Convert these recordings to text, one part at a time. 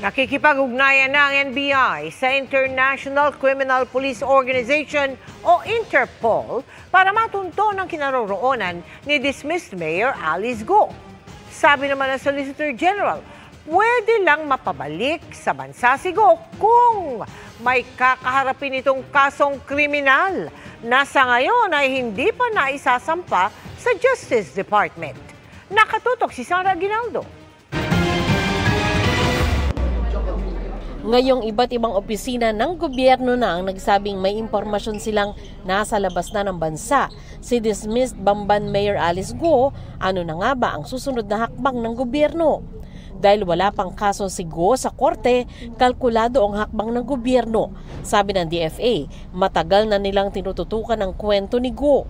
Nakikipag-ugnayan ng NBI sa International Criminal Police Organization o Interpol para matunto ng kinaroroonan ni dismissed Mayor Alice Go. Sabi naman ng Solicitor General, pwede lang mapabalik sa bansa si Go kung may kakaharapin itong kasong kriminal na sa ngayon ay hindi pa naisasampa sa Justice Department. Nakatutok si Sandra Aguinaldo. Ngayong iba't ibang opisina ng gobyerno na ang nagsabing may impormasyon silang nasa labas na ng bansa si dismissed Bamban Mayor Alice Go, ano na nga ba ang susunod na hakbang ng gobyerno? Dahil wala pang kaso si Go sa korte, kalkulado ang hakbang ng gobyerno. Sabi ng DFA, matagal na nilang tinututukan ang kwento ni Go.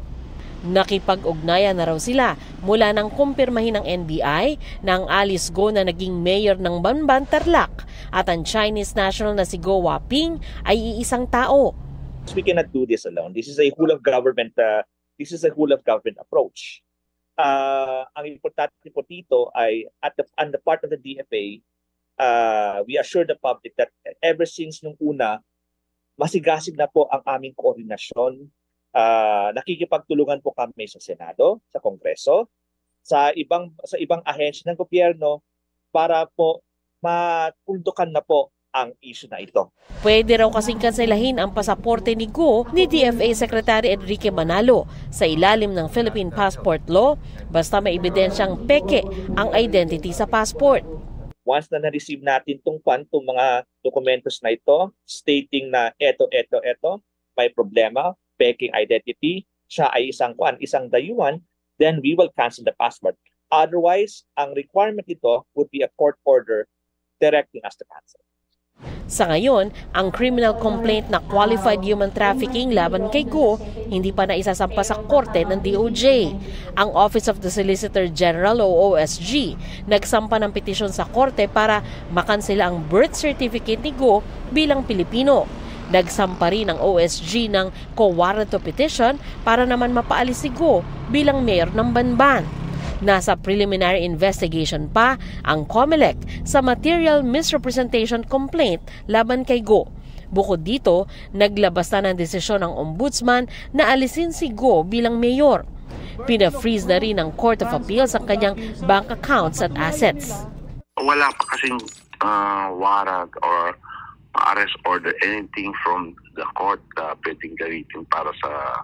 Nakipag-ugnayan na raw sila mula nang kumpirmahin ng NBI na ang Alice Go na naging mayor ng Bamban, Tarlac at ang Chinese national na si Go Waping ay iisang tao. We cannot do this alone. This is a whole of government. Approach. Ang importante po dito ay on the part of the DFA, we assure the public that ever since nung una, masigasig na po ang aming koordinasyon. Nakikipagtulungan po kami sa Senado, sa Kongreso, sa ibang ahensya ng gobyerno para po matundukan na po ang issue na ito. Pwede raw kasing kanselahin ang pasaporte ni Go ni DFA Secretary Enrique Manalo sa ilalim ng Philippine Passport Law basta may ebidensyang peke ang identity sa passport. Once na na-receive natin itong mga dokumentos na ito stating na eto, may problema, peking identity, siya ay isang dayuhan, then we will cancel the passport. Otherwise, ang requirement ito would be a court order directing us to cancel. Sa ngayon, ang criminal complaint na qualified human trafficking laban kay Go hindi pa naisasampa sa korte ng DOJ. Ang Office of the Solicitor General o OSG nagsampa ng petisyon sa korte para makansela ang birth certificate ni Go bilang Pilipino. Nagsampa rin ang OSG ng co-warranto petition para naman mapaalis si Go bilang mayor ng Bamban. Nasa preliminary investigation pa ang COMELEC sa material misrepresentation complaint laban kay Go. Bukod dito, naglabas na ng desisyon ng ombudsman na alisin si Go bilang mayor. Pina-freeze na rin ng Court of Appeals ang kanyang bank accounts at assets. Wala pa kasing warrant or arrest order, anything from the court pwedeng gamitin para sa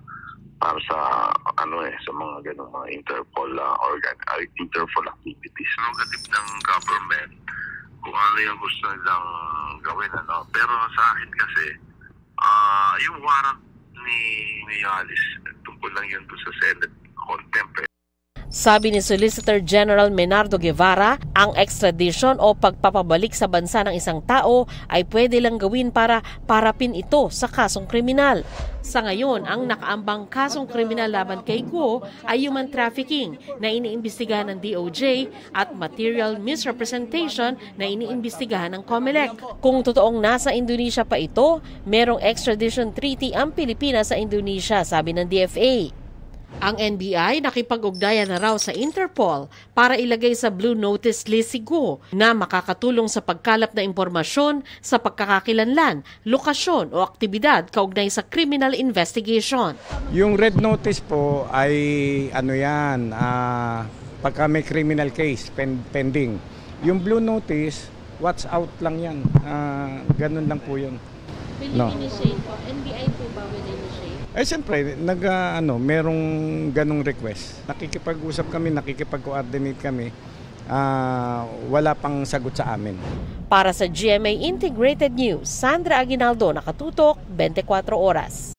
mga ganung mga Interpol Interpol activities. Prerogative ng government kung ano yung gusto nilang gawin, pero sa akin kasi yung warrant ni Alice tungkol lang yun sa Senate contempt. Sabi ni Solicitor General Menardo Guevara, ang extradition o pagpapabalik sa bansa ng isang tao ay pwede lang gawin para parapin ito sa kasong kriminal. Sa ngayon, ang nakaambang kasong kriminal laban kay Go ay human trafficking na iniimbestigahan ng DOJ at material misrepresentation na iniimbestigahan ng COMELEC. Kung totoong nasa Indonesia pa ito, merong extradition treaty ang Pilipinas sa Indonesia, sabi ng DFA. Ang NBI nakipag-ugnayan na raw sa Interpol para ilagay sa Blue Notice list si Go na makakatulong sa pagkalap na impormasyon sa pagkakakilanlan, lokasyon o aktibidad kaugnay sa criminal investigation. Yung Red Notice po ay pagka may criminal case pending. Yung Blue Notice, watch out lang yan. Ganun lang po yun. Will initiate po? NBI po ba will initiate? Siyempre, merong ganong request. Nakikipag-usap kami, nakikipag-coordinate kami. Wala pang sagot sa amin. Para sa GMA Integrated News, Sandra Aguinaldo, nakatutok, 24 oras.